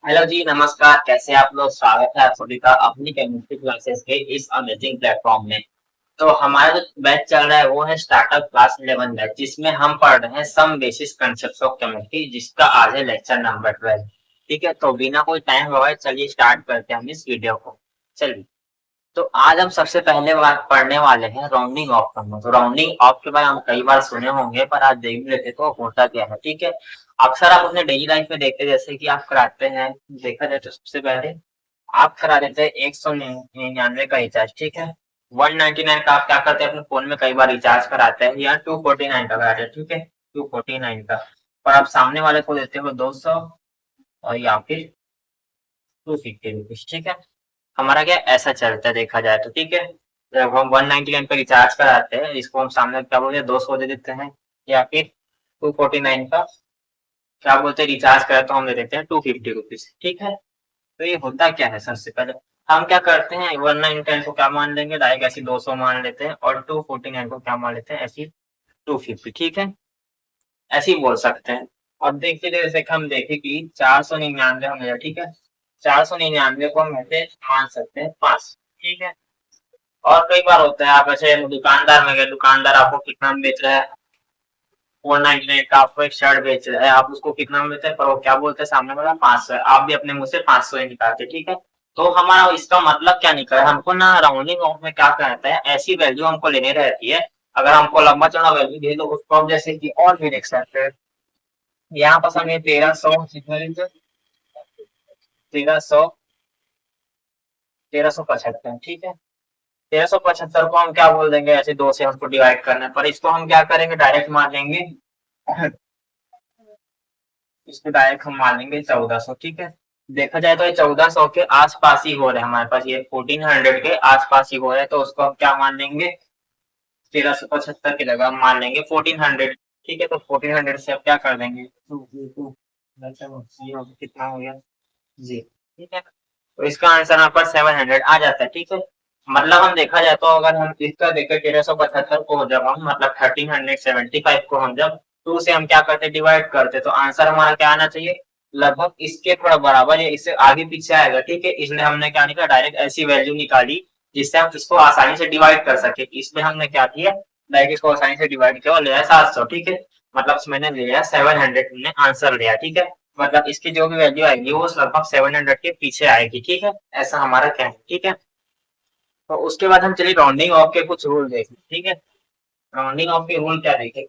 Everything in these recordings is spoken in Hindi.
हेलो जी, नमस्कार। कैसे हैं आप लोग? स्वागत है आप सभी का अपनी केमिस्ट्री क्लासेस के इस अमेजिंग प्लेटफॉर्म में। तो हमारा जो बैच चल रहा है वो है स्टार्टअप क्लास 11 बैच, जिसमें हम पढ़ रहे हैं सम बेसिस कंसेप्ट ऑफ केमिस्ट्री, जिसका आज है लेक्चर नंबर 12। ठीक है, तो बिना कोई टाइम गवाए चलिए स्टार्ट करते हैं हम इस वीडियो को। चलिए, तो आज हम सबसे पहले बात पढ़ने वाले हैं राउंडिंग ऑफ करना। तो राउंडिंग ऑफ के बारे में हम कई बार सुने होंगे, पर आज देख लेते तो होता क्या है। ठीक है, अक्सर आप अपने डेली लाइफ में देखते हैं, जैसे कि आप कराते हैं। देखा जाए तो सबसे पहले आप करा देते हैं 199 का रिचार्ज। ठीक है, 199 का आप क्या करते हैं, अपने फोन में कई बार रिचार्ज कराते हैं, या 249 का कराते हैं। ठीक है, 249 का, पर आप सामने वाले को देते हो 200 और या फिर 250 रुपीज। ठीक है, हमारा क्या ऐसा चलता है देखा जाए तो। ठीक है, जब हम 199 पे रिचार्ज कराते हैं, इसको हम सामने क्या बोलते हैं, 200 दे देते हैं, या फिर 249 का क्या बोलते हैं, रिचार्ज करें तो हम दे देते हैं 250 रुपीज। ठीक है, तो ये होता क्या है, सबसे पहले हम क्या करते हैं, 199 को क्या मान लेंगे, डायरेक्ट ऐसी 200 मान लेते हैं, और 249 को क्या मान लेते हैं, ऐसी 250। ठीक है, ऐसे ही बोल सकते हैं। अब देखिए, जैसे कि हम देखें कि 499 हमने, ठीक है, 499 को हम ऐसे मान सकते हैं 5। ठीक है, और कई बार होता है, आप ऐसे दुकानदार में गए, दुकानदार आपको कितना में बेच रहा है, 499 का आपको एक शर्ट बेच रहा है, आप उसको कितना में बेचते हैं, पर वो क्या बोलते हैं सामने वाला 500 है, आप भी अपने मुंह से 500 ही निकालते। ठीक है, तो हमारा इसका मतलब क्या निकला है, हमको ना राउंडिंग ऑफ में क्या कहता है, ऐसी वैल्यू हमको लेनी रहती है। अगर हमको लंबा चौड़ा वैल्यू दे तो उसको हम जैसे कि और भी देख सकते हैं। यहाँ पर हमें 1300 कितना लीजिए, 1300, 1375। ठीक है, 1375 को हम क्या बोल देंगे, ऐसे दो से हमको डिवाइड करना है, पर इसको हम क्या करेंगे, डायरेक्ट मान लेंगे। इसको डायरेक्ट हम मान लेंगे 1400। ठीक है, देखा जाए तो ये 1400 के आसपास ही हो रहे हैं हमारे पास, ये 1400 के आसपास ही हो रहे हैं, तो उसको हम क्या मान लेंगे, 1375 की जगह हम मान लेंगे 1400। ठीक है, तो 1400 से अब क्या कर देंगे, कितना हो गया जी। ठीक है, तो इसका आंसर यहाँ पर 700 आ जाता है। ठीक है, मतलब हम देखा जाए तो अगर हम इसका देखें 1375 को, जब हम मतलब 1375 को हम जब 2 से हम क्या करते, डिवाइड करते, तो आंसर हमारा क्या आना चाहिए, लगभग इसके थोड़ा बराबर या इससे आगे पीछे आएगा। ठीक है, इसलिए हमने क्या निकाला, डायरेक्ट ऐसी वैल्यू निकाली जिससे हम इसको आसानी से डिवाइड कर सके। इसमें हमने क्या किया, डायरेक्ट इसको आसानी से डिवाइड किया और लिया 700। ठीक है, मतलब मैंने लिया 700, हमने आंसर लिया। ठीक है, मतलब इसकी जो भी वैल्यू आएगी वो लगभग 700 के पीछे आएगी। ठीक है, ऐसा हमारा क्या है। ठीक है, तो उसके बाद हम चलिए राउंडिंग ऑफ के कुछ रूल देखें। ठीक है, राउंडिंग ऑफ के रूल क्या देखें,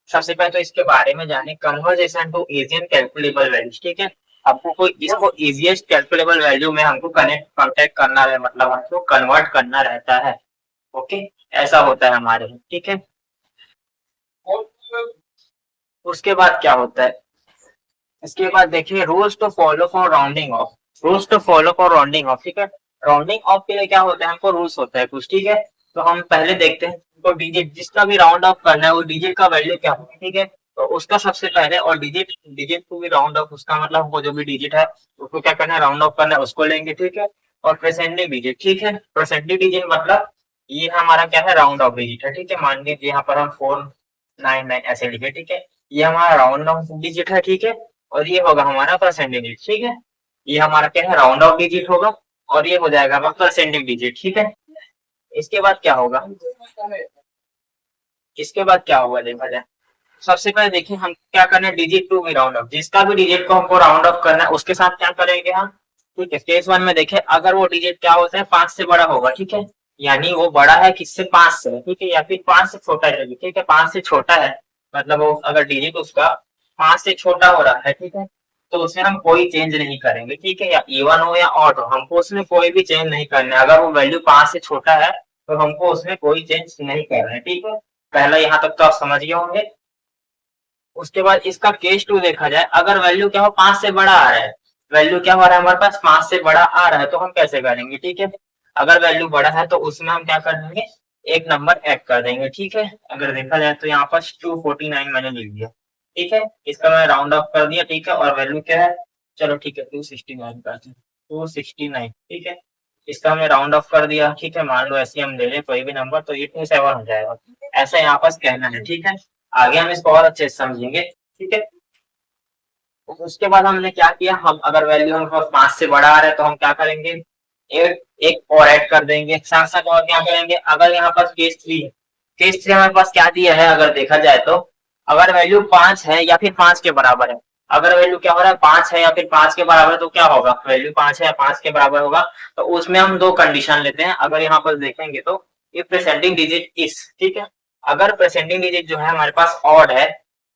सबसे पहले तो इसके बारे में जाने, conversion to easiest calculable values. ठीक है, आपको कोई इसको इजिएस्ट कैलकुलेबल वैल्यू में हमको कनेक्ट करना है, मतलब हमको कन्वर्ट करना रहता है। ओके, ऐसा होता है हमारे में। ठीक है, उसके बाद क्या होता है, इसके बाद देखिए rules to follow for rounding off. Rules to follow for rounding off. ठीक है, राउंडिंग ऑफ के लिए क्या होता है, हमको रूल्स होता है कुछ। ठीक है, तो हम पहले देखते हैं, तो डिजिट जिसका भी राउंड ऑफ करना है वो डिजिट का वैल्यू क्या होगा। ठीक है, तो उसका सबसे पहले, और डिजिट डिजिट को भी राउंड ऑफ, उसका मतलब वो जो भी डिजिट है उसको क्या करना है, राउंड ऑफ करना है, उसको लेंगे। ठीक है, और प्रेसेंडिंग डिजिट। ठीक है, प्रेसेंडिंग डिजिट मतलब ये हमारा क्या है, राउंड ऑफ डिजिट है। ठीक है, मान लीजिए यहाँ पर हम 499 ऐसे लिखे। ठीक है, ये हमारा राउंड ऑफ डिजिट है। ठीक है, और ये होगा हमारा परसेंटेज डिजिट। ठीक है, ये हमारा क्या है, राउंड ऑफ डिजिट होगा, और ये हो जाएगा हमारा परसेंटेज डिजिट। ठीक है, इसके बाद क्या होगा, इसके बाद क्या होगा देखा जाए, सबसे पहले देखिए हम क्या करना है, डिजिट टू भी राउंड ऑफ, जिसका भी डिजिट को हमको राउंड ऑफ करना है उसके साथ क्या करेंगे हम। ठीक है, केस वन में देखें, अगर वो डिजिट क्या होता है, 5 से बड़ा होगा। ठीक है, यानी वो बड़ा है किससे, 5 से। ठीक है, या फिर 5 से छोटा है। ठीक है, 5 से छोटा है, मतलब वो अगर डिजिट उसका 5 से छोटा हो रहा है। ठीक है, तो उसमें हम कोई चेंज नहीं करेंगे। ठीक है, या इवन हो या ऑड हो, हमको उसमें कोई भी चेंज नहीं करना है। अगर वो वैल्यू 5 से छोटा है तो हमको उसमें कोई चेंज नहीं करना है। ठीक है, पहला यहाँ तक तो आप समझ गए होंगे। उसके बाद इसका केस टू देखा जाए, अगर वैल्यू क्या हो, 5 से बड़ा आ रहा है, वैल्यू क्या हो रहा है हमारे पास, 5 से बड़ा आ रहा है, तो हम कैसे करेंगे। ठीक है, अगर वैल्यू बड़ा है तो उसमें हम क्या कर देंगे, एक नंबर ऐड कर देंगे। ठीक है, अगर देखा जाए तो यहाँ पर 249 मैंने लिख दिया। ठीक है, इसका मैं राउंड ऑफ कर दिया। ठीक है, और वैल्यू क्या है, चलो ठीक है 269 करते हैं, 269। ठीक है, इसका हमने राउंड ऑफ कर दिया। ठीक है, मान लो ऐसे हम ले लें कोई भी नंबर, तो ये 27 हो जाएगा। ऐसा यहाँ पर कहना है। ठीक है, आगे हम इसको और अच्छे से समझेंगे। ठीक है, उसके बाद हमने क्या किया, हम अगर वैल्यू हमारे पास 5 से बड़ा आ रहा है तो हम क्या करेंगे, एक एक और ऐड कर देंगे, साथ साथ और क्या करेंगे, अगर यहाँ पर केस 3 है, केस 3 हमारे पास क्या दिया है अगर देखा जाए तो, अगर वैल्यू 5 है या फिर 5 के बराबर है, अगर वैल्यू क्या हो रहा है 5 है या फिर 5 के बराबर है तो क्या होगा, वैल्यू 5 है या 5 के बराबर होगा, तो उसमें हम दो कंडीशन लेते हैं। अगर यहाँ पर देखेंगे तो इफ प्रेजेंटिंग डिजिट इज, ठीक है, अगर प्रेजेंटिंग डिजिट जो है हमारे पास ऑड है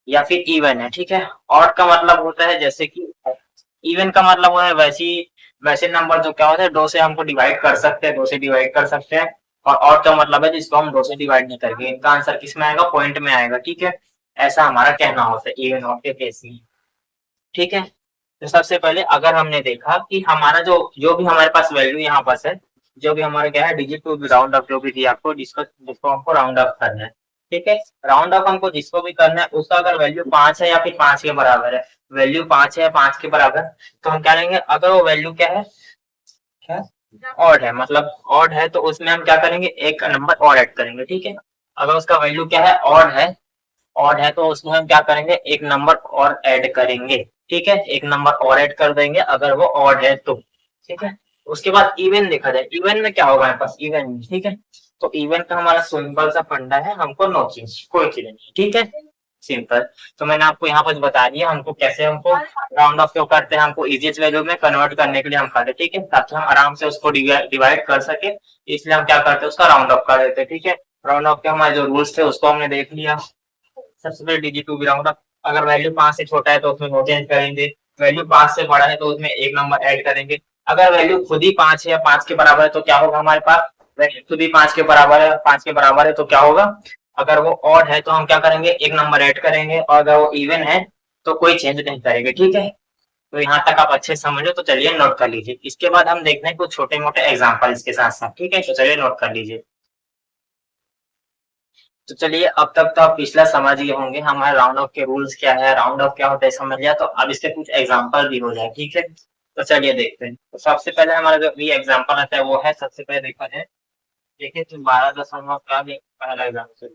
या फिर इवन है, ठीक है, ऑड का मतलब होता है जैसे कि, इवन का मतलब वो है वैसे नंबर जो क्या होता है दो से हमको डिवाइड कर सकते हैं, दो से डिवाइड कर सकते हैं, और ऑड का मतलब है जिसको हम दो से डिवाइड नहीं करेंगे, इनका आंसर किस में आएगा, पॉइंट में आएगा, ठीक है, ऐसा हमारा कहना होता है इवन ऑड के केस में, ठीक है। तो सबसे पहले अगर हमने देखा कि हमारा जो जो भी हमारे पास वैल्यू यहाँ पास है, जो भी हमारा क्या है डिजिट टू राउंड अप जो भी थी आपको, जिसको जिसको हमको राउंड अप करना है, ठीक है, राउंड अप हमको जिसको भी करना है उसका अगर वैल्यू 5 है या फिर 5 के बराबर है, वैल्यू 5 है या 5 के बराबर, तो हम क्या लेंगे, अगर वो वैल्यू क्या है, क्या ऑड है, मतलब ऑड है, तो उसमें हम क्या करेंगे, एक नंबर और ऐड करेंगे, ठीक है, अगर उसका वैल्यू क्या है ऑड है तो उसमें हम क्या करेंगे, एक नंबर और ऐड करेंगे, ठीक है, एक नंबर और ऐड कर देंगे अगर वो ऑड है तो, ठीक है। उसके बाद इवन देखा जाए, इवन में क्या होगा हमारे पास, इवन, ठीक है, तो इवन का हमारा सिंपल सा फंडा है, हमको नो चेंज, कोई चीज नहीं, ठीक है, सिंपल। तो मैंने आपको यहाँ पर बता दिया हमको कैसे हमको राउंड ऑफ क्यों करते हैं, हमको इजीएस्ट वैल्यू में कन्वर्ट करने के लिए हम करते हैं, ठीक है, ताकि हम आराम से उसको डिवाइड कर सके, इसलिए हम क्या करते हैं उसका राउंड ऑफ कर देते हैं, ठीक है। राउंड ऑफ के हमारे जो रूल्स थे उसको हमने देख लिया। सबसे पहले digit to be round up, अगर वैल्यू 5 से छोटा है तो उसमें नो चेंज करेंगे, वैल्यू 5 से बड़ा है तो उसमें एक नंबर ऐड करेंगे, अगर वैल्यू खुद ही 5 है या 5 के बराबर है तो क्या होगा हमारे पास, वैल्यू खुद ही 5 के बराबर है, 5 के बराबर है तो क्या होगा, अगर वो ऑड है तो हम क्या करेंगे, एक नंबर ऐड करेंगे, और अगर वो इवन है तो कोई चेंज नहीं करेंगे, ठीक है। तो यहाँ तक आप अच्छे समझो, तो चलिए नोट कर लीजिए। इसके बाद हम देखते हैं कुछ छोटे मोटे एग्जाम्पल इसके साथ साथ, ठीक है, तो चलिए नोट कर लीजिए। तो चलिए अब तक तो आप पिछला समझ गए होंगे हमारे राउंड ऑफ के रूल्स क्या है, राउंड ऑफ क्या होता है समझ लिया, तो अब इसके कुछ एग्जांपल भी हो जाए, ठीक है। तो चलिए देखते हैं। तो सबसे पहले हमारा जो भी एग्जांपल आता है वो है, सबसे पहले देखा जाए, देखिए तो 12.4 पहला एग्जांपल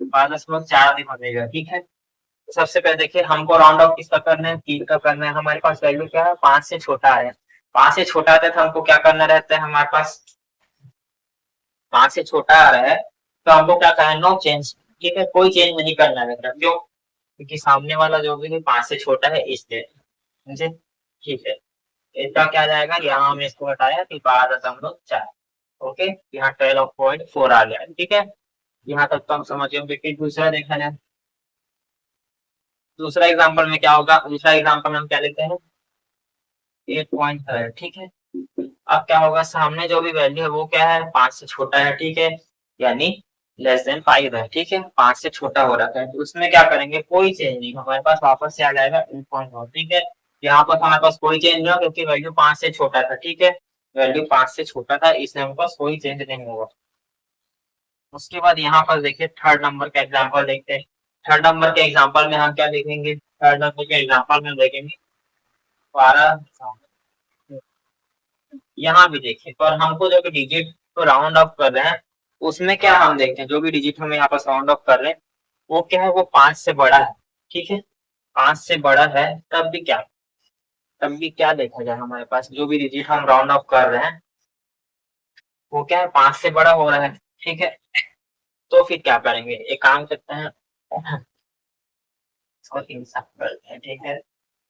12.4 दिखाएगा, ठीक है। तो सबसे पहले देखिए हमको राउंड ऑफ किसका करना है, 3 का करना है, हमारे पास वैल्यू क्या है 5 से छोटा है, 5 से छोटा आता है तो हमको क्या करना रहता है, हमारे पास 5 से छोटा आ रहा है तो हमको क्या करना है, नो चेंज, ठीक है, कोई चेंज नहीं करना है, क्यों, क्योंकि सामने वाला जो भी 5 से छोटा है इसलिए, समझे, ठीक है। इसका क्या जाएगा, यहाँ हमने इसको हटाया तो 12.4, ओके, यहाँ 12.4 आ गया, ठीक है। यहाँ तक तो हम समझ गए। फिर दूसरा देखा जाए, दूसरा एग्जाम्पल में क्या होगा, दूसरा एग्जाम्पल में हम क्या लेते हैं, 8.3, ठीक है। अब क्या होगा, सामने जो भी वैल्यू है वो क्या है, 5 से छोटा है, ठीक है, यानी <5 है, ठीक है, 5 से छोटा हो रखा है, तो उसमें क्या करेंगे, कोई चेंज नहीं, हमारे पास वापस से आ जाएगा 8.1, ठीक है। यहाँ पर हमारे पास कोई चेंज नहीं होगा क्योंकि वैल्यू 5 से छोटा था, ठीक है, वैल्यू 5 से छोटा था इसलिए हमारे पास कोई चेंज नहीं होगा। उसके बाद यहाँ पर देखिए थर्ड नंबर का एग्जाम्पल देखते हैं। थर्ड नंबर के एग्जाम्पल में हम क्या देखेंगे, थर्ड नंबर के एग्जाम्पल में देखेंगे 12, यहाँ भी देखिए, पर हमको जो डिजिट को राउंड ऑफ कर रहे हैं उसमें क्या हम देखते हैं, जो भी डिजिट हम यहाँ पर राउंड ऑफ कर रहे हैं वो क्या है, वो 5 से बड़ा है, ठीक है, 5 से बड़ा है, तब भी क्या देखा जाए, हमारे पास जो भी डिजिट हम राउंड ऑफ कर रहे हैं वो क्या है 5 से बड़ा हो रहा है, ठीक है। तो फिर क्या करेंगे, एक काम करते हैं, इसको 3 साथ करते हैं, ठीक है।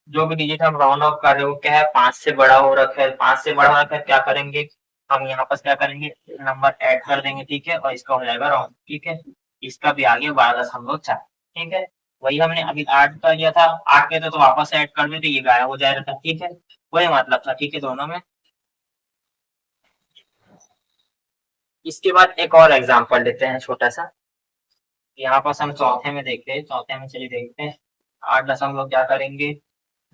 जो भी डिजिट हम राउंड ऑफ कर रहे हो क्या है 5 से बड़ा हो रखा है, 5 से बड़ा हो रखा है, क्या करेंगे, हम यहाँ पर क्या करेंगे, नंबर ऐड कर देंगे, ठीक है, और इसका हो जाएगा राउंड, ठीक है, इसका भी आगे 12.4, ठीक है। वही हमने अभी 8 कर लिया था, 8 के तो वापस ऐड कर देते, ये गायब हो जाएगा था, ठीक है, वही मतलब था, ठीक है, दोनों में। इसके बाद एक और एग्जाम्पल लेते हैं छोटा सा, यहाँ पर हम चौथे में देखते हैं, चौथे में चलिए देखते हैं, 8 क्या करेंगे,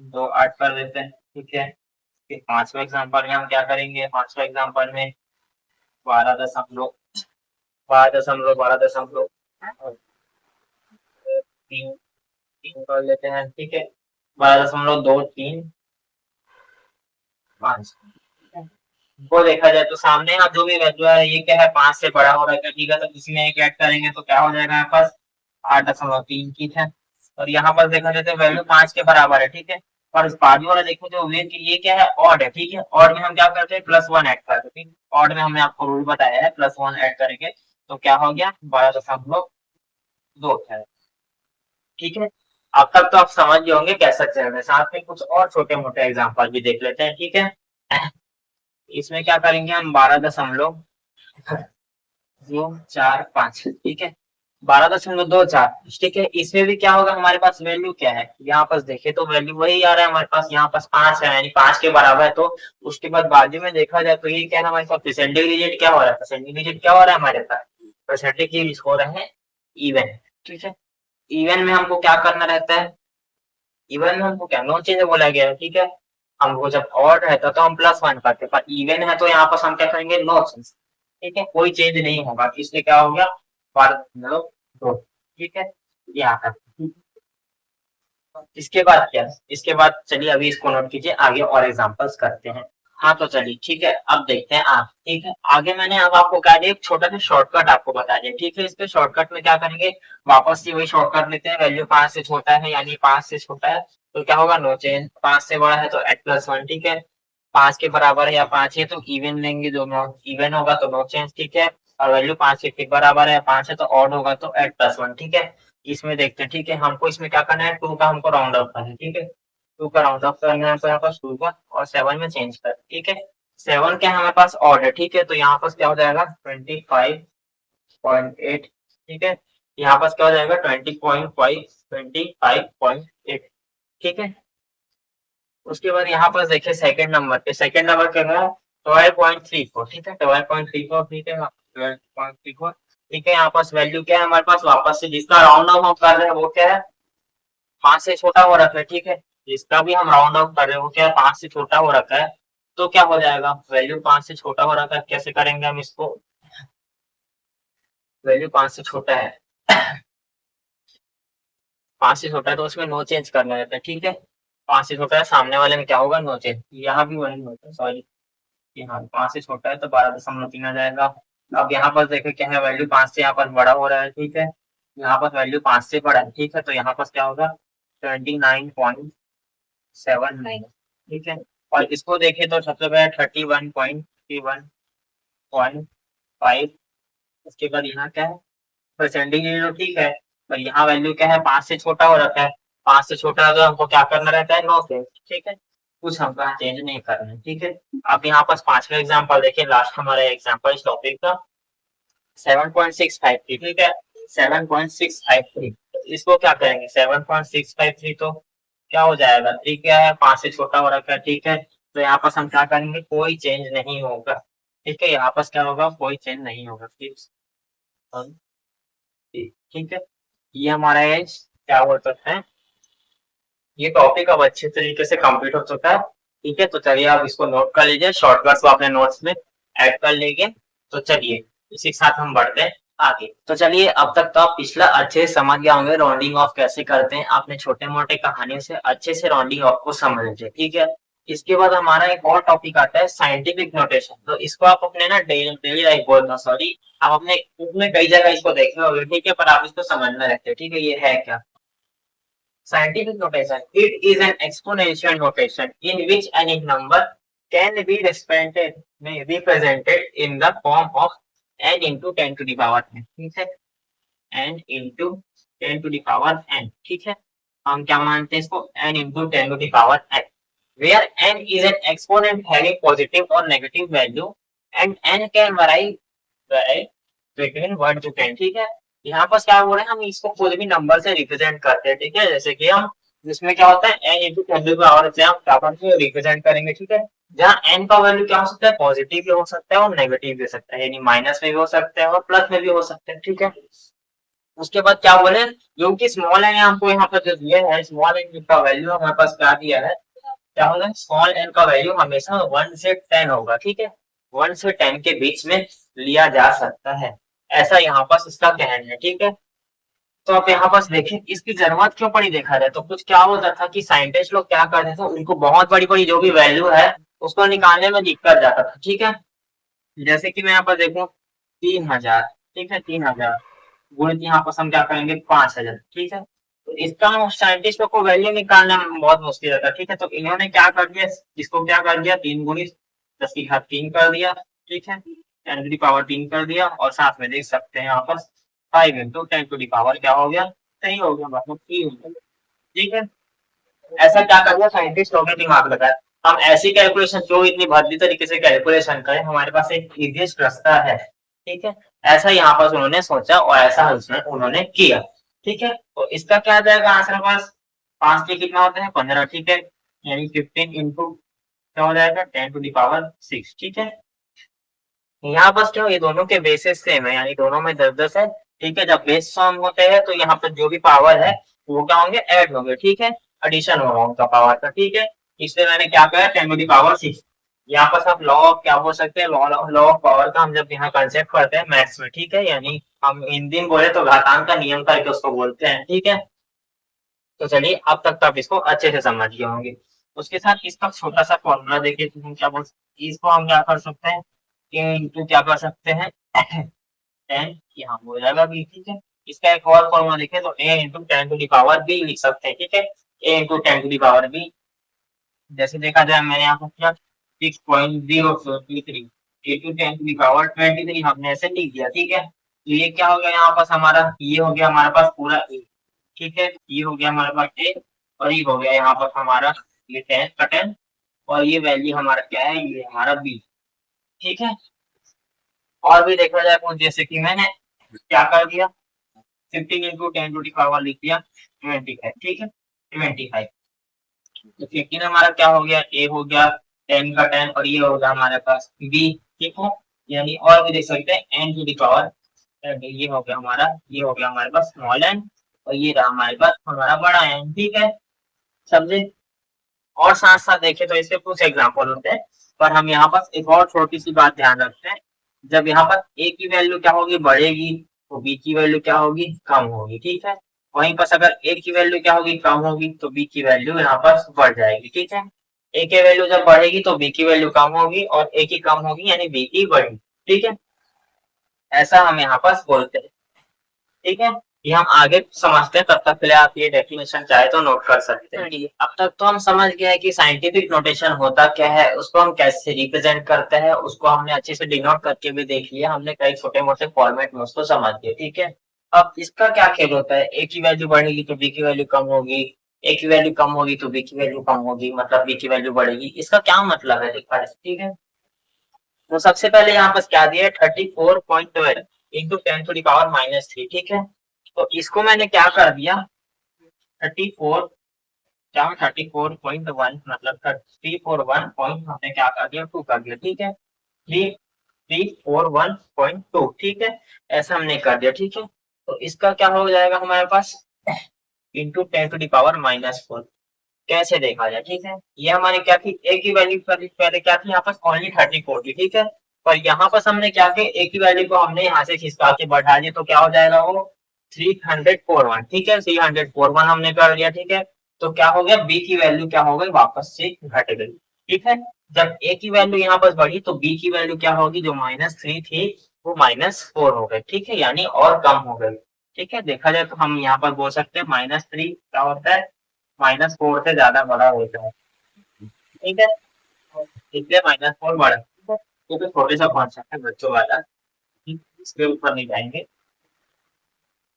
2 8 कर देते हैं, ठीक है। फिर पांचवा एग्जाम्पल में हम क्या करेंगे, पांचवा एग्जाम्पल में 12.3 तीन कर लेते हैं, ठीक है, 12.235 वो देखा जाए तो सामने यहाँ जो भी वैल्यू है ये क्या है 5 से बड़ा हो रहा है, ठीक है, तो इसमें एक ऐड करेंगे तो क्या हो जाएगा यहाँ पास 8.3, ठीक है। और यहाँ पर देखा जाए तो वैल्यू 5 के बराबर है, ठीक है, और इस बाजू वाला देखो जो वेट ये क्या है, ऑड है, ठीक है। ऑड में हम क्या करते हैं, +1 ऐड करते हैं, ठीक। ऑड में हमने आपको रूल बताया है, +1 ऐड करेंगे तो क्या हो गया, 12.2 है, ठीक है। अब तक तो आप समझ गए होंगे कैसा चल रहा है, साथ में कुछ और छोटे मोटे एग्जाम्पल भी देख लेते हैं, ठीक है। इसमें क्या करेंगे हम, 12.245, ठीक है, 12.24, ठीक है। इसमें भी क्या होगा, हमारे पास वैल्यू क्या है, यहाँ पास देखे तो वैल्यू वही आ रहा है हमारे पास, यहाँ पास 5 है, यानी 5 के बराबर है। तो उसके बाद बाजू में देखा जाए तो ये क्या है, हमारे पास परसेंटेज डिजिट क्या हो रहा है, परसेंटेज डिजिट क्या हो रहा है हमारे पास, परसेंटेज डिजिट हो रहे हैं इवन, ठीक है। इवन में हमको क्या करना रहता है, इवन में हमको क्या नो चेंज बोला गया है, ठीक है। हमको जब ऑड रहता तो हम +1 करते, पर इवन है तो यहाँ पर हम क्या करेंगे, नो चेंज, ठीक है, कोई चेंज नहीं होगा, इसलिए क्या हो गया, 12.2, ठीक है। यहाँ पर इसके बाद क्या, इसके बाद चलिए अभी इसको नोट कीजिए, आगे और एग्जांपल्स करते हैं। हाँ तो चलिए ठीक है, अब देखते हैं आप, ठीक है। आगे मैंने अब आपको क्या दिया, एक छोटा सा शॉर्टकट आपको बता दिया, ठीक है। इसके शॉर्टकट में क्या करेंगे, वापस से वही शॉर्टकट लेते हैं, वैल्यू 5 से छोटा है यानी 5 से छोटा है तो क्या होगा, नो चेंज, 5 से बड़ा है तो +1, ठीक है। 5 के बराबर है या 5 है तो इवन लेंगे, दोनों इवन होगा तो नो चेंज, ठीक है। और वैल्यू 5 के बराबर है, 5 है तो ऑड होगा तो +1, ठीक है। इसमें देखते हैं, ठीक है, हमको इसमें क्या करना है, 2 का हमको राउंड ऑफ करना है, ठीक है। 2 का राउंड ऑफ करना है तो यहाँ पास 2 का और 7 में चेंज कर, ठीक है। 7 क्या हमारे पास ऑड है, ठीक है, तो यहाँ पास क्या हो जाएगा 25.8, ठीक है। यहाँ पास क्या हो जाएगा 25.8, ठीक है। उसके बाद यहाँ पर देखिए सेकंड नंबर पे, सेकंड नंबर क्या है 12.34, ठीक है, 12.34, ठीक है, 12.34, ठीक है। यहाँ पास वैल्यू क्या है हमारे पास, वापस से जिसका राउंड ऑफ हम कर रहे हैं वो क्या है, 5 से छोटा हो रखा है, ठीक है। जिसका भी हम राउंड ऑफ कर रहे हैं वो क्या है, 5 से छोटा हो रखा है, तो क्या हो जाएगा, वैल्यू 5 से छोटा हो रखा है, कैसे करेंगे हम इसको, वैल्यू 5 से छोटा है, 5 से छोटा है तो उसमें नो चेंज करना रहता है, ठीक है। 5 से छोटा है, सामने वाले में क्या होगा, नो चेंज, यहाँ भी वही होता है, सॉरी, यहाँ 5 से छोटा है तो 12.3 आ जाएगा। अब यहाँ पर देखो क्या है, वैल्यू 5 से यहाँ पर बड़ा हो रहा है, ठीक है। यहाँ पर वैल्यू 5 से बड़ा है, ठीक है, तो यहाँ पर क्या होगा 29.79, ठीक है। और इसको देखें तो सबसे पहले 31.5, उसके बाद यहाँ क्या है, परसेंटेज ये तो ठीक है, पर यहाँ वैल्यू क्या है, 5 से छोटा हो रखा है, 5 से छोटा है तो हमको क्या करना रहता है, नो चेंज, ठीक है, कुछ हमको यहाँ चेंज नहीं करना है, ठीक है। अब यहाँ पास 5वां एग्जांपल देखिए, लास्ट हमारा एग्जांपल इस टॉपिक का 7.653, ठीक है, 7.653, इसको क्या करेंगे, 7.653 तो क्या हो जाएगा, ठीक है, 5 से छोटा हो रखा है, ठीक है। तो यहाँ पास हम क्या करेंगे, कोई चेंज नहीं होगा, ठीक है, यहाँ पास क्या होगा, कोई चेंज नहीं होगा, ठीक है। ये हमारा एज क्या बोलते हैं, ये टॉपिक अब अच्छे तरीके से कंप्लीट हो चुका है, ठीक है। तो चलिए आप इसको नोट कर लीजिए, शॉर्टकट्स को अपने नोट्स में ऐड कर लीजिए। तो चलिए इसी के साथ हम बढ़ते हैं आगे। तो चलिए अब तक तो आप पिछला अच्छे से समझ गए होंगे, राउंडिंग ऑफ कैसे करते हैं, आपने छोटे मोटे कहानियों से अच्छे से राउंडिंग ऑफ को समझ लीजिए, ठीक है। इसके बाद हमारा एक और टॉपिक आता है साइंटिफिक नोटेशन, तो इसको आप अपने ना डेली लाइफ बोलना, सॉरी, आप अपने बुक में कई जगह इसको देखे होंगे, ठीक है, पर आप इसको समझना रहते हैं, ठीक है। ये है क्या, scientific notation, it is an exponential notation in which any number can be represented in the form of n into 10 to the power n, ठीक है, n into 10 to the power n, ठीक है। हम क्या मानते हैं इसको, n into 10 to the power n, where n is an exponent having positive or negative value and n can vary between 1 to 10, ठीक है। यहाँ पर क्या बोल रहे हैं, हम इसको कोई भी नंबर से रिप्रेजेंट करते हैं, ठीक है, जैसे कि हम जिसमें क्या होता है n इंटू 10 की पावर से हम क्या करते रिप्रेजेंट करेंगे, ठीक है। जहाँ n का वैल्यू क्या हो सकता है, पॉजिटिव भी हो सकता है और नेगेटिव भी हो सकता है, यानी माइनस में भी हो सकता है और प्लस में भी हो सकता है, ठीक है। उसके बाद क्या बोले, जो कि स्मॉल एन हमको यहाँ पर जो दिया है, स्मॉल एन का वैल्यू हमारे पास क्या दिया है, क्या होगा, स्मॉल एन का वैल्यू हमेशा 1 से 10 होगा, ठीक है, 1 से 10 के बीच में लिया जा सकता है, ऐसा यहाँ पास इसका कहना है, ठीक है। तो आप यहाँ पास देखें इसकी जरूरत क्यों पड़ी, देखा जाए तो कुछ क्या होता था कि साइंटिस्ट लोग क्या करते थे, उनको बहुत बड़ी बड़ी जो भी वैल्यू है उसको निकालने में दिक्कत जाता था, ठीक है। जैसे कि मैं यहाँ पर देखूं 3000, ठीक है, 3000 गुणित यहाँ पर हम क्या करेंगे 5000, ठीक है। तो इसका साइंटिस्टों को वैल्यू निकालना बहुत मुश्किल रहता है, ठीक है। तो इन्होंने क्या कर दिया, इसको क्या कर दिया, 3 × 10⁻³ कर दिया, ठीक है, 10⁻³ कर दिया, और साथ में देख सकते हैं यहाँ पर 5 × 10⁻, क्या हो गया, सही हो गया, मतलब 3 हो गया, ठीक है। ऐसा क्या कर दिया साइंटिस्ट लोगों ने दिमाग लगाया, हम ऐसी कैलकुलेशन जो इतनी भद्दी तरीके से कैलकुलेशन करें, हमारे पास एक इजीएस्ट रास्ता है, ठीक है। ऐसा यहाँ पर उन्होंने सोचा और ऐसा उन्होंने किया, ठीक है। तो इसका क्या आ जाएगा आंसर पास, 5 के कितना होते हैं 15, ठीक है, यानी 15 इंटू क्या हो जाएगा 10⁻⁶, ठीक है। यहाँ बस क्यों, ये दोनों के बेसिस सेम है, यानी दोनों में 10-10 है, ठीक है। जब बेस सम होते हैं तो यहाँ पर जो भी पावर है वो क्या होंगे, ऐड होंगे, ठीक है, एडिशन होगा उनका पावर का, ठीक है। इसलिए मैंने क्या कहा 10⁻⁶। यहाँ पर सब लॉ ऑफ क्या बोल सकते हैं, लॉ ऑफ पावर का हम जब यहाँ कंसेप्ट पढ़ते हैं मैथ्स में, ठीक है, यानी हम हिंदी में बोले तो घातांक का नियम करके उसको बोलते हैं, ठीक है। तो चलिए अब तक तो आप इसको अच्छे से समझ गए होंगे। उसके साथ इसका छोटा सा फॉर्मूला देखिए, तो हम क्या बोल, इसको हम क्या कर सकते हैं, ए इंटू क्या कर सकते हैं 10 यहाँ हो जाएगा बी, ठीक है। इसका एक और फॉर्मूला देखें तो ए इंटू 10⁻⁵ लिख सकते हैं, ठीक है, ए इंटू 10⁻⁵। जैसे देखा जाए मैंने यहाँ पर क्या 6.023 इंटू 10⁻23 हमने ऐसे लिख दिया, ठीक है। तो ये क्या हो गया यहाँ पास हमारा, ये हो गया हमारे पास पूरा ए, ठीक है, ये हो गया हमारे पास ए, और ये हो गया यहाँ पर हमारा ये 10 का 10, और ये वैल्यू हमारा क्या है, ये हमारा बी, ठीक है। और भी देखा जाए कुछ, जैसे कि मैंने क्या कर दिया 15 इंटू 10⁻⁴ लिख दिया 25, ठीक है, 25। तो 15 हमारा क्या हो गया, ए हो गया 10 का 10, और ये हो गया हमारे पास बी, ठीक है। यानी और भी देख सकते हैं n टू दी पावर, ये हो गया हमारा, ये हो गया हमारे पास स्मॉल n, और ये रहा हमारे पास हमारा बड़ा n, ठीक है, समझे। और साथ साथ देखें तो इसके कुछ एग्जाम्पल होते हैं, पर हम यहाँ पर एक और छोटी सी बात ध्यान रखते हैं, जब यहाँ पर ए की वैल्यू क्या होगी, बढ़ेगी, तो बी की वैल्यू क्या होगी, कम होगी, ठीक है। वहीं पर अगर ए की वैल्यू क्या होगी, कम होगी, तो बी की वैल्यू यहाँ पर बढ़ जाएगी, ठीक है। ए की वैल्यू जब बढ़ेगी तो बी की वैल्यू कम होगी, और ए की कम होगी यानी बी की बढ़ेगी, ठीक है। ऐसा हम यहाँ पर बोलते हैं, ठीक है। ये हम आगे समझते हैं, तब तक के लिए आप ये डेफिनेशन चाहे तो नोट कर सकते हैं। अब तक तो हम समझ गए हैं कि साइंटिफिक नोटेशन होता क्या है, उसको हम कैसे रिप्रेजेंट करते हैं, उसको हमने अच्छे से डिनोट करके भी देख लिया, हमने कई छोटे मोटे फॉर्मेट में उसको समझ लिया, ठीक है। अब इसका क्या खेल होता है, ए की वैल्यू बढ़ेगी तो बी की वैल्यू कम होगी, ए की वैल्यू कम होगी तो बी की वैल्यू कम होगी, मतलब बी की वैल्यू बढ़ेगी। इसका क्या मतलब है देखा है, ठीक है। तो सबसे पहले यहाँ पर क्या दिया है 34.12 इंटू 10⁻⁻3, ठीक है। तो इसको मैंने क्या कर दिया 34, क्या 34.1 मतलब 341 पॉइंट हमने क्या कर दिया 2 कर दिया, ठीक है, 3341.2, ठीक है, ऐसा हमने कर दिया, ठीक है। तो इसका क्या हो जाएगा हमारे पास इंटू 10⁻⁻4, कैसे देखा जाए, ठीक है। ये हमारी क्या थी, ए की वैल्यू पहले क्या थी यहाँ पर ओनली 34 थी, ठीक है। पर यहाँ पर हमने क्या किया, ए की वैल्यू को हमने यहाँ से खिसका के बढ़ा दिया, तो क्या हो जाएगा वो 341, ठीक है, 341 हमने कर लिया, ठीक है। तो क्या हो गया, बी की वैल्यू क्या हो गई, वापस से घट गई, ठीक है। जब ए की वैल्यू यहाँ पर बढ़ी तो बी की वैल्यू क्या होगी, जो -3 थी वो -4 हो गई, ठीक है, यानी और कम हो गई, ठीक है। देखा जाए तो हम यहाँ पर बोल सकते हैं -3 क्या होता है, -4 से ज्यादा बड़ा होता है, ठीक है, इसलिए -4 बड़ा, ठीक है। तो फिर छोटे सा कॉन्सेप्ट है बच्चों वाला, ठीक, इसके ऊपर नहीं जाएंगे।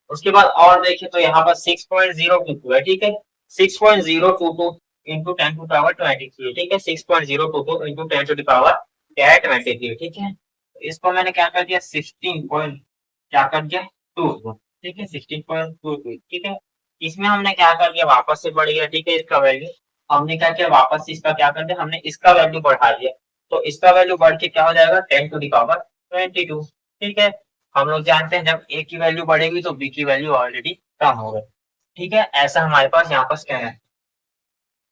उसके बाद और देखें तो यहाँ पर 6.022 है, ठीक है, 6.022 इंटू 10⁻23, ठीक है, 6.022 इंटू 10⁻23, ठीक है। तो इसको मैंने क्या कर दिया 16 पॉइंट क्या कर दिया 2, ठीक है, 16.22, ठीक है। इसमें हमने क्या कर दिया, वापस से बढ़ गया, ठीक है, इसका वैल्यू हमने क्या किया, वापस से इसका क्या कर दिया, हमने इसका वैल्यू बढ़ा दिया, तो इसका वैल्यू बढ़ के क्या हो जाएगा 10⁻22, ठीक है। हम लोग जानते हैं जब ए की वैल्यू बढ़ेगी तो बी की वैल्यू ऑलरेडी कम हो गई, ठीक है, ऐसा हमारे पास यहाँ पर कहना है।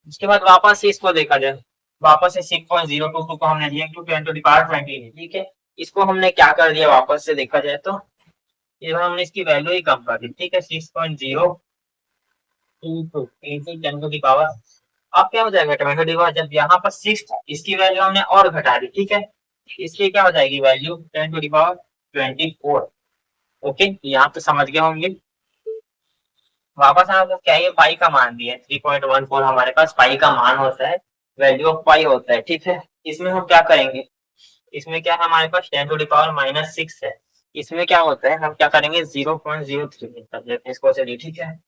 उसके बाद वापस से इसको देखा जाए, वापस से 6.022 को हमने लिया क्यों 10⁻20, ठीक है। इसको हमने क्या कर दिया, वापस से देखा जाए तो ये हमने इसकी वैल्यू ही कम कर दी, ठीक है, 6.022 इंटू 10⁻। अब क्या हो जाएगा 10⁻, जब यहाँ पर 6 इसकी वैल्यू हमने और घटा दी, ठीक है, इसकी क्या हो जाएगी वैल्यू 10⁻24, ओके, यहाँ पे समझ गए होंगे। वापस हमें क्या है, पाई का मान दिया है 3.14 हमारे पास पाई का मान होता है, वैल्यू ऑफ पाई होता है, ठीक है। इसमें हम क्या करेंगे, इसमें क्या है हमारे पास 10⁻⁻6 है। इसमें क्या होता है, हम क्या करेंगे 0.03 कर लेते हैं इसको, चलिए ठीक है।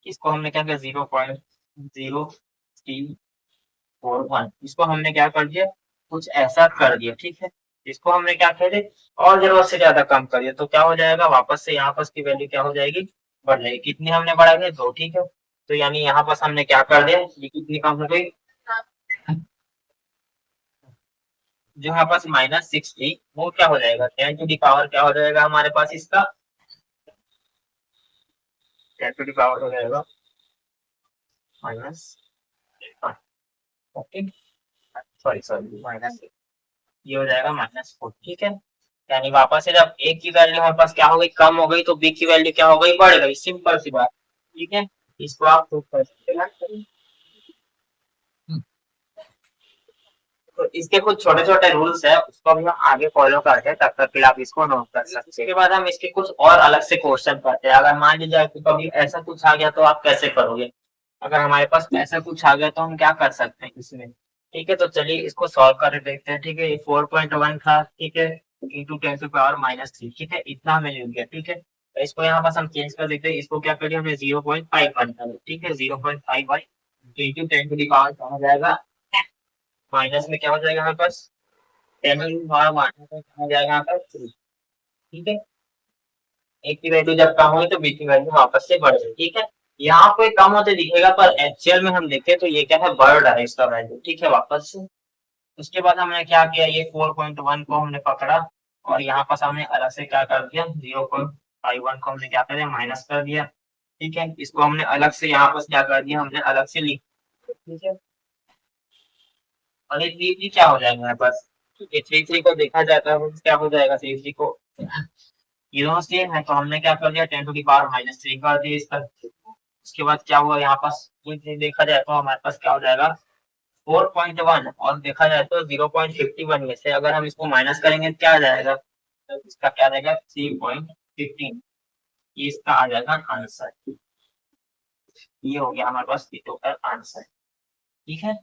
इसको हमने क्या किया 0.0341, इसको हमने क्या कर दिया, कुछ ऐसा कर दिया, ठीक है। इसको हमने क्या करे, और जरूरत से ज्यादा कम कर दिया, तो क्या हो जाएगा, वापस से यहाँ पर की वैल्यू क्या हो जाएगी, बढ़ जाएगी। कितनी हमने बढ़ाई है, 2, ठीक है। तो यानी यहाँ पर हमने क्या कर दिया, ये कितनी कम हो गई, जो यहाँ पास -6 थी वो क्या हो जाएगा, 10⁻, क्या हो जाएगा हमारे पास इसका, 10⁻ हो जाएगा minus, okay, sorry sorry minus, ये हो जाएगा -4, ठीक है। यानी वापस से जब ए की वैल्यू हमारे पास क्या हो गई, कम हो गई, तो बी की वैल्यू क्या हो गई, बढ़ गई, सिंपल सी बात, ठीक है। इसको आप प्रूव कर सकते हैं। तो इसके कुछ छोटे छोटे रूल्स है, उसको भी हम आगे फॉलो करते हैं, तब तक के लिए आप इसको नोट कर सकते हैं। इसके बाद हम इसके कुछ और अलग से क्वेश्चन करते हैं। अगर मान लीजिए कि कभी ऐसा कुछ आ गया तो आप कैसे करोगे, अगर हमारे पास ऐसा कुछ आ गया तो हम क्या कर सकते हैं इसमें, ठीक है। तो चलिए इसको सॉल्व कर देखते हैं, ठीक है। ये 4.1 था, ठीक है, इंटू 10⁻⁻3, ठीक है, इतना हमें मिल गया, ठीक है। तो इसको यहाँ पास हम चेंज कर देते हैं, इसको क्या करिए हमने 0.51 कर, ठीक है, 0.51 इंटू 10⁻, कहा जाएगा माइनस में क्या हो जाएगा हमारे पास, 10⁻⁻ हो जाएगा यहाँ पर 3, ठीक है। एक की वैल्यू जब कम हुई तो बी की वैल्यू वापस से बढ़ गई, ठीक है। यहाँ पे कम होते दिखेगा, पर एक्चुअल में हम देखें तो ये क्या है, बढ़ रहा है इसका वैल्यू, ठीक है, वापस से। उसके बाद हमने क्या किया, ये 4.1 को हमने पकड़ा, और यहाँ पर हमने अलग से क्या कर दिया, 0.51 को हमने क्या कर दिया, माइनस कर दिया, ठीक है। इसको हमने अलग से यहाँ पर क्या कर दिया, हमने अलग से लिख, ठीक है। और ये 3 क्या हो जाएगा हमारे पास, ये 3 को देखा जाता है क्या हो जाएगा, 3 को ये दोनों सेम है, तो हमने क्या कर दिया, 10⁻³ कर दिया इसका। उसके बाद क्या हुआ, यहाँ पास ये देखा जाए तो हमारे पास क्या हो जाएगा 4.1, और देखा जाए तो 0.51 में से अगर हम इसको माइनस करेंगे तो क्या आ जाएगा, तो इसका क्या आ जाएगा 3.15, ये इसका आ जाएगा आंसर। ये हो गया हमारे पास टोटल आंसर, ठीक है।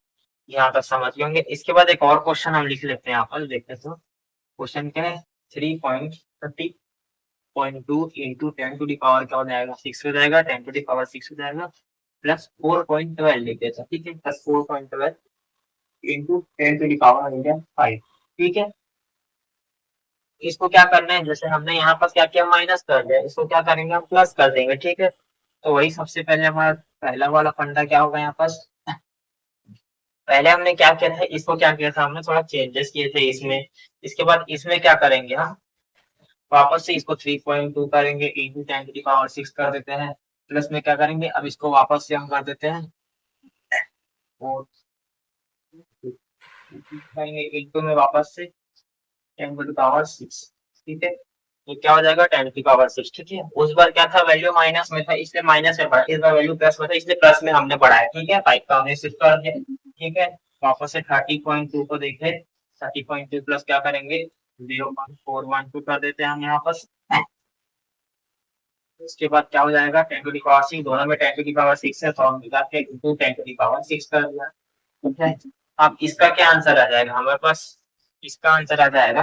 यहाँ तक समझ गए होंगे। इसके बाद एक और क्वेश्चन हम लिख लेते हैं यहाँ पर, देखते तो क्वेश्चन क्या है, 3.30.2 इंटू 10⁻, क्या हो जाएगा 6 हो जाएगा, 10⁻6 हो जाएगा, प्लस 4.12 लिख देता, ठीक है, प्लस 4.12 इंटू 10⁻5, ठीक है। इसको क्या करना है, जैसे हमने यहाँ पर क्या किया, माइनस कर दिया, इसको क्या करेंगे हम, प्लस कर देंगे, ठीक है। तो वही सबसे पहले हमारा पहला वाला फंडा क्या होगा यहाँ पर, पहले हमने क्या किया था, इसको क्या किया था, हमने थोड़ा चेंजेस किए थे इसमें। इसके बाद इसमें क्या करेंगे हम, वापस से इसको 3.2 करेंगे, इंटू 10⁻6 कर देते हैं, प्लस में क्या करेंगे, अब इसको वापस से हम कर देते हैं, और करेंगे इंटू में वापस से 10⁻6, ठीक है। तो क्या हो जाएगा 10⁻6, ठीक है। उस बार क्या था, वैल्यू माइनस में था इसलिए माइनस में बढ़ा, इस बार वैल्यू प्लस में था इसलिए प्लस में हमने बढ़ाया, ठीक है, 5 का हमने शिफ्ट कर दिया, ठीक है। वापस से 30.2 को देखे, 30.2 प्लस क्या करेंगे 0.412 कर देते हैं हम यहाँ पर। उसके बाद क्या हो जाएगा 10⁻6, दोनों में 10⁻6 है तो हम मिला के इंटू 10⁻6 कर दिया, ठीक है। अब इसका क्या आंसर आ जाएगा हमारे पास, इसका आंसर आ जाएगा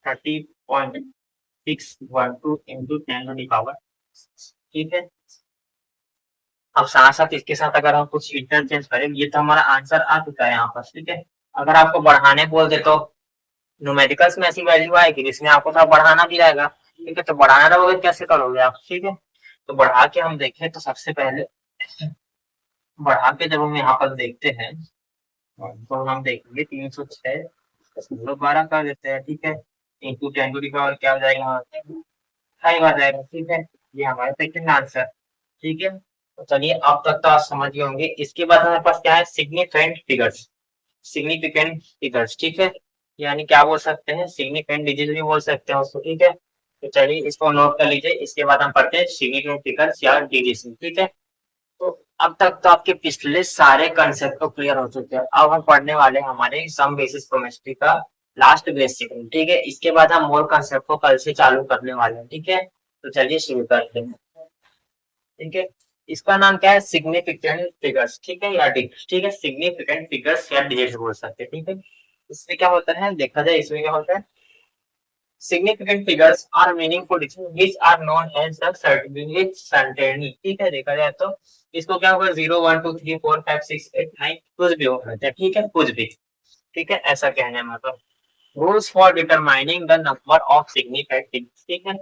30.612 इंटू 10⁻, ठीक है। अब साथ साथ इसके साथ अगर हम कुछ इंटरचेंज करें, ये तो हमारा आंसर आ चुका है यहाँ पर, ठीक है। अगर आपको बढ़ाने बोल दे तो न्यूमेरिकल्स में ऐसी वैल्यू आएगी जिसमें आपको थोड़ा बढ़ाना भी रहेगा, ठीक है। तो बढ़ाना रहोगे कैसे करोगे आप, ठीक है। तो बढ़ा के हम देखें तो सबसे पहले बढ़ा के जब हम यहाँ पर देखते हैं तो हम देखेंगे 306.12 कर देते हैं, ठीक है, इंटू 10⁻, क्या हो जाएगा 5 आ जाएगा, ठीक है। ये हमारा सेकंड आंसर, ठीक है। तो चलिए अब तक तो आप समझ गए होंगे। इसके बाद हमारे पास क्या है, सिग्निफिकेंट फिगर्स, सिग्निफिकेंट फिगर्स, ठीक है। यानी क्या बोल सकते हैं, सिग्निफिकेंट डिजिट भी बोल सकते हैं उसको, ठीक है। तो चलिए इसको नोट कर लीजिए, इसके बाद हम पढ़ते हैं सिग्निफिकेंट फिगर्स या डिजिट, ठीक है। तो अब तक तो आपके पिछले सारे कंसेप्ट तो क्लियर हो चुके हैं। अब हम पढ़ने वाले हैं हमारे सम बेसिस केमिस्ट्री का लास्ट बेसिक, ठीक है। इसके बाद हम मोर कंसेप्ट को कल से चालू करने वाले हैं, ठीक है। तो चलिए शुरू करते हैं, ठीक है। इसका नाम क्या है, सिग्निफिकेंट फिगर्स, ठीक है, या डिजिट, ठीक है, सिग्निफिकेंट फिगर्स या डिजिट बोल सकते हैं, ठीक है। इसमें क्या होता है, देखा जाए इसमें क्या होता है, significant figures are meaningful digits which are known as the certificate certainty, ठीक है। देखा जाए तो इसको क्या होगा, 0 1 2 3 4 5 6 8 9 कुछ भी हो सकता है, ठीक है, कुछ भी, ठीक है, ऐसा कहना है मतलब। Rules for determining the number of significant figures, ठीक है।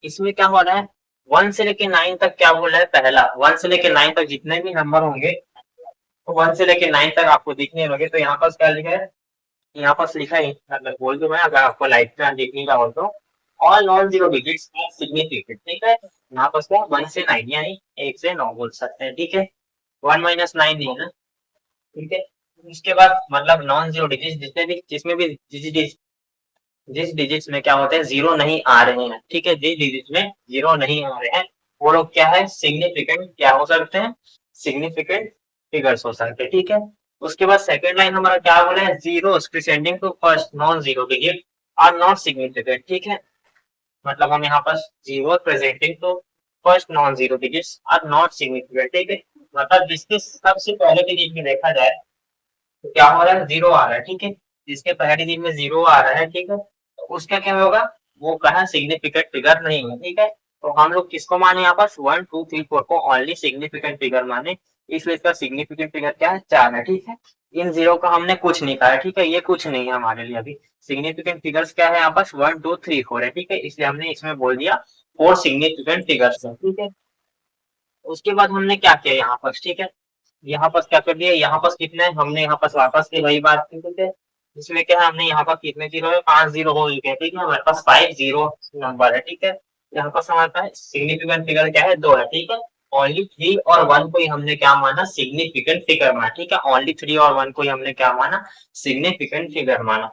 इसमें क्या हो रहा है, 1 से लेके 9 तक क्या बोला है, पहला 1 से लेके 9 तक जितने भी नंबर होंगे, तो 1 से लेके 9 तक आपको दिखने लगे, तो यहाँ पर क्या लिखा है, यहाँ पर लिखा है, मतलब बोल दो मैं, अगर आपको लाइट में देखने का हो तो, all non zero digits are significant, ठीक है। यहाँ पर क्या 1 से 9 यानी 1 से 9 बोल सकते हैं, ठीक है, 1 - 9 नहीं है ना, ठीक है। इसके बाद मतलब नॉन जीरो डिजिट जितने भी, जिसमें भी जिस डिजिट्स में क्या होते हैं, जीरो नहीं आ रहे हैं, ठीक है, जिस डिजिट में जीरो नहीं आ रहे हैं, वो लोग क्या है, सिग्निफिकेंट क्या हो सकते हैं, सिग्निफिकेंट फिगर्स हो सकते हैं, ठीक है। उसके बाद सेकंड लाइन हमारा क्या बोला है, zero presenting to first non zero digit are not significant, ठीक है। मतलब हम यहाँ पर zero presenting to first non zero digits are not significant, ठीक है। मतलब जिसके सबसे पहले डिजिट में देखा जाए तो क्या हो रहा है, जीरो आ रहा है, ठीक है, जिसके पहले डिजिट में जीरो आ रहा है, ठीक है, तो उसका क्या होगा, वो कहा सिग्निफिकेंट फिगर नहीं है, ठीक है। तो हम लोग किसको माने, यहाँ पर 1 2 3 4 को ओनली सिग्निफिकेंट फिगर माने, इसलिए इसका सिग्निफिकेंट फिगर क्या है, 4 है, ठीक है। इन जीरो का हमने कुछ नहीं कहा है, ठीक है, ये कुछ नहीं है हमारे लिए अभी। सिग्निफिकेंट फिगर्स क्या है, यहाँ पर 1 2 3 4 है, ठीक है, इसलिए हमने इसमें बोल दिया 4 सिग्निफिकेंट फिगर्स है, ठीक है। उसके बाद हमने क्या किया यहाँ पर, ठीक है, यहाँ पर क्या कर दिया, यहाँ पर कितने, हमने यहाँ पर वापस से वही बात की, ठीक है। इसमें क्या है, हमने यहाँ पर कितने जीरो है, 5 जीरो हो गए, ठीक है, हमारे पास 5 जीरो नंबर है, ठीक है। यहाँ पर हमारे पास सिग्निफिकेंट फिगर क्या है, 2 है, ठीक है। ओनली 3 और 1 को ही हमने क्या माना, सिग्निफिकेंट फिगर माना, ठीक है, ओनली 3 और 1 को ही हमने क्या माना, सिग्निफिकेंट फिगर माना,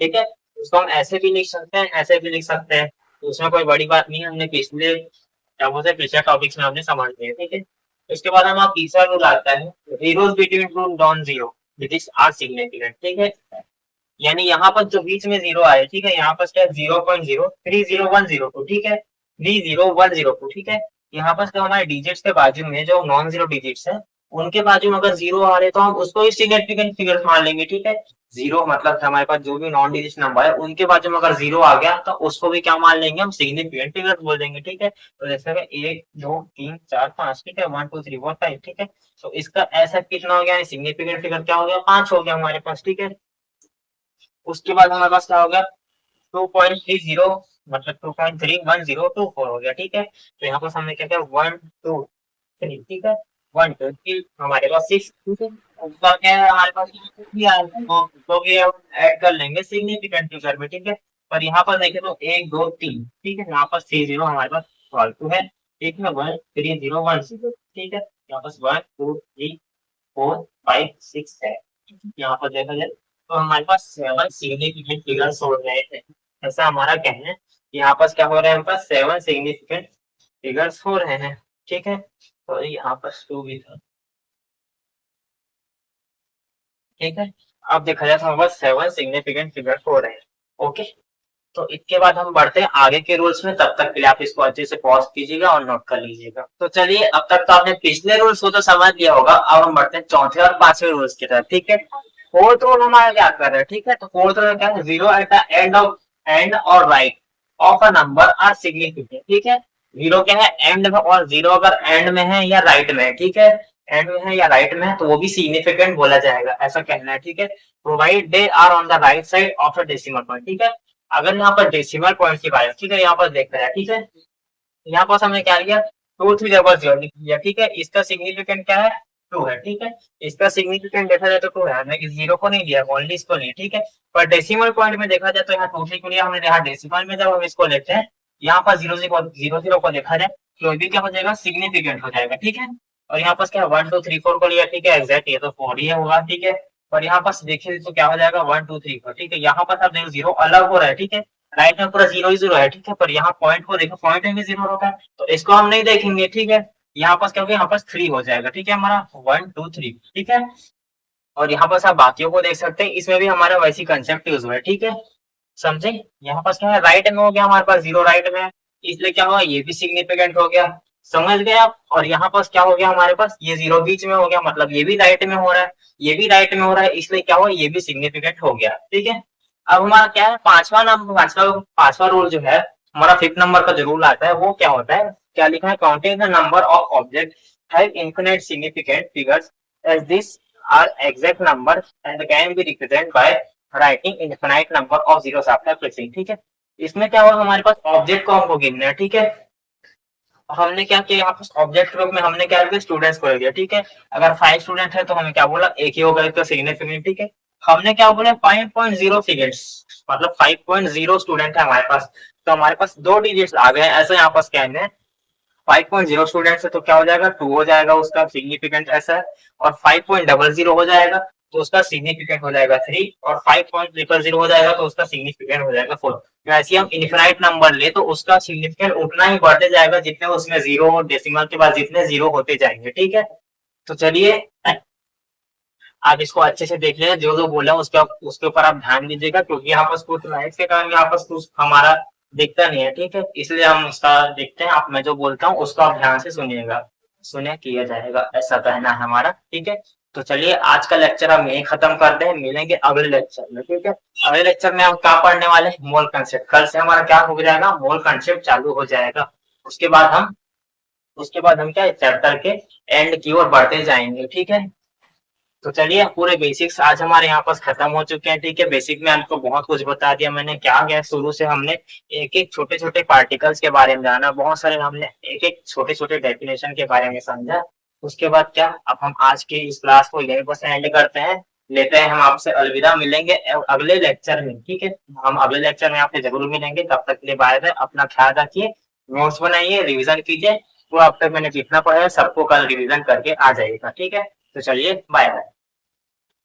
ठीक है। उसको हम ऐसे भी लिख सकते हैं, ऐसे भी लिख सकते हैं, तो उसमें कोई बड़ी बात नहीं है, हमने पिछले क्या बोलते हैं, पिछले टॉपिक्स में हमने समझ लिया, ठीक है। उसके बाद हमारा तीसरा रूल आता है, zeros between two non zero digits are significant, ठीक है। यानी यहाँ पर जो बीच में जीरो आए, ठीक है, यहाँ पर क्या 0.0 30 1 0 2, ठीक है, 30 1 0 2, ठीक है। यहाँ पर जो हमारे डिजिट्स के बाजू में जो नॉन जीरो डिजिट्स है, उनके बाजू में अगर जीरो आ रहे तो हम उसको ही सिग्निफिकेंट फिगर मान लेंगे, ठीक है। जीरो मतलब हमारे पास जो भी नॉन डिजिट नंबर है, उनके बाजू में अगर जीरो आ गया तो उसको भी क्या मान लेंगे, हम सिग्निफिकेंट फिगर बोल देंगे, ठीक है। तो जैसे 1 2 3 4 5, ठीक है, 1 2 3 4 5, ठीक है। तो इसका ऐसा कितना हो गया, सिग्निफिकेंट फिगर क्या हो गया, 5 हो गया हमारे पास, ठीक है। उसके बाद हमारे पास क्या हो गया, 2.30 मतलब 2.31 0 2 4 हो गया, ठीक है। तो यहाँ पर हमने क्या किया, 1 2 3, ठीक है, 1 2 3 हमारे पास 6, ठीक है। उसका क्या है हमारे पास, तो ये हम ऐड कर लेंगे सिग्निफिकेंट फिगर में, ठीक है। पर यहाँ पर देखें तो 1 2 3, ठीक है, यहाँ पर 6 जीरो हमारे पास फालतू है, ठीक है, 1 3 0 1 0, ठीक है। यहाँ पर 1 2 3 4 5 6 है, यहाँ पर देखा जाए तो हमारे पास 7 सिग्निफिकेंट फिगर्स हो रहे थे, ऐसा हमारा कहना है। यहाँ पर क्या हो रहा है, हमारे पास 7 सिग्निफिकेंट फिगर्स हो रहे हैं, ठीक है। तो यहाँ पर 2 भी था, ठीक है। अब देखा जाए तो हमारे पास 7 सिग्निफिकेंट फिगर्स हो रहे हैं, ओके। तो इसके बाद हम बढ़ते हैं आगे के रूल्स में, तब तक के लिए आप इसको अच्छे से पॉज कीजिएगा और नोट कर लीजिएगा। तो चलिए, अब तक तो आपने पिछले रूल्स को तो समझ लिया होगा, अब हम बढ़ते हैं चौथे और पांचवें रूल्स की तरफ, ठीक है। फोर्थ रूल हमारा क्या कर रहा है, ठीक है, तो फोर्थ रूल क्या है, जीरो एट द एंड और right of a number are significant, ठीक है। जीरो क्या है, एंड में, और जीरो अगर एंड में है या राइट में है, ठीक है, एंड में है या राइट में है तो वो भी सिग्निफिकेंट बोला जाएगा, ऐसा कहना है, ठीक है। Provide they are on the right side of the decimal point, ठीक है। अगर यहाँ पर डेसिमल पॉइंट की बात, ठीक है, यहाँ पर देखते हैं, ठीक है, यहाँ पर हमने क्या लिया, 2 3 0 लिख लिया, ठीक है। इसका सिग्निफिकेंट क्या है, 2 है, ठीक है। इसका सिग्निफिकेंट देखा जाए तो 2 है, हमने जीरो को नहीं लिया, ओनली इसको लिया, ठीक है। पर डेसिमल पॉइंट में देखा जाए तो यहाँ 2 3 को लिया हमने, यहाँ डेसिमल में जब हम इसको लेते हैं, यहाँ पर 0 0 को देखा जाए तो भी क्या हो जाएगा, सिग्निफिकेंट हो जाएगा, ठीक है। और यहाँ पर क्या 1 2 3 4 को लिया, ठीक है, एग्जैक्ट ये तो 4 ही होगा, ठीक है। और यहाँ पर देखिए तो क्या हो जाएगा, 1 2 3 4, ठीक है। यहाँ पर सब जीरो अलग हो रहा है, ठीक है, राइट में पूरा जीरो ही जीरो है, ठीक है। पर यहाँ पॉइंट को देखो, पॉइंट में भी जीरो होता है, तो इसको हम नहीं देखेंगे, ठीक है। यहाँ पर क्या होगा, यहाँ पर 3 हो जाएगा, ठीक है, हमारा 1 2 3, ठीक है। और यहाँ पर आप बाकियों को देख सकते हैं, इसमें भी हमारा वैसी कंसेप्ट यूज हुआ है, ठीक है, समझे। यहाँ पर क्या है, राइट में हो गया हमारे पास जीरो, राइट में, इसलिए क्या हुआ, ये भी सिग्निफिकेंट हो गया, समझ गए आप। और यहाँ पास क्या हो गया हमारे पास, ये जीरो बीच में हो गया, मतलब ये भी राइट में हो रहा है, ये भी राइट में हो रहा है, इसलिए क्या हुआ, ये भी सिग्निफिकेंट हो गया। ठीक है, अब हमारा क्या है, पांचवा रूल जो है हमारा, फिफ्थ नंबर का जो रूल आता है वो क्या होता है, क्या लिखा है, counting the number of object have infinite significant figures as this are exact number and can be represent by writing infinite number of zeros after placing. ठीक है, इसमें क्या हुआ, हमारे पास ऑब्जेक्ट को हमको गिनना है। ठीक है, हमने क्या किया, यहाँ पर ऑब्जेक्ट ग्रुप में हमने क्या किया, स्टूडेंट्स को ले लिया। ठीक है, अगर 5 स्टूडेंट है तो हमें क्या बोला, एक ही होगा, तो सिग्निफिकेंट। ठीक है, हमने क्या बोला, 5.0 स्टूडेंट्स, मतलब 5.0 स्टूडेंट है हमारे पास, तो हमारे पास दो डिजिट्स आ गए, ऐसे यहाँ पास कहने हैं 5.0 स्टूडेंट्स है तो क्या हो जाएगा, 2 हो जाएगा, उसका सिग्निफिकेंट ऐसा है। और 5.00 हो जाएगा तो उसका सिग्निफिकेंट हो जाएगा 3, और 5.000 हो जाएगा तो उसका सिग्निफिकेंट हो जाएगा 4। वैसे हम इनफिनाइट नंबर ले तो उसका सिग्निफिकेंट उतना ही बढ़ते जाएगा जितने उसमें जीरो, डेसिमल के बाद जितने जीरो होते जाएंगे। ठीक है, तो चलिए आप इसको अच्छे से देख लें, जो जो बोला उसके ऊपर आप ध्यान दीजिएगा, क्योंकि यहाँ पर कुछ लाइट्स के कारण यहाँ पर कुछ हमारा दिखता नहीं है। ठीक है, इसलिए हम उसका देखते हैं, आप मैं जो बोलता हूँ उसको आप ध्यान से सुनिएगा, सुने किया जाएगा, ऐसा कहना है हमारा। ठीक है, तो चलिए आज का लेक्चर हम यही खत्म करते हैं, मिलेंगे अगले लेक्चर में। ठीक है, अगले लेक्चर में हम क्या पढ़ने वाले हैं, मोल कंसेप्ट। कल से हमारा क्या हो जाएगा, मोल कंसेप्ट चालू हो जाएगा। उसके बाद हम उसके बाद हम क्या चैप्टर के एंड की ओर बढ़ते जाएंगे। ठीक है, तो चलिए पूरे बेसिक्स आज हमारे यहाँ पास खत्म हो चुके हैं। ठीक है, बेसिक में आपको बहुत कुछ बता दिया मैंने, क्या गया शुरू से हमने एक एक छोटे छोटे पार्टिकल्स के बारे में जाना, बहुत सारे हमने एक एक छोटे छोटे डेफिनेशन के बारे में समझा। उसके बाद क्या, अब हम आज की इस क्लास को यहीं पर एंड करते हैं, लेते हैं हम आपसे अलविदा, मिलेंगे अगले लेक्चर में। ठीक है, हम अगले लेक्चर में आपसे जरूर मिलेंगे, तब तक के लिए बाय बाय, अपना ख्याल रखिए, नोट्स बनाइए, रिविजन कीजिए, वो अब तक मैंने जितना पढ़ा है सबको कल रिविजन करके आ जाइएगा। ठीक है, तो चलिए बाय बाय।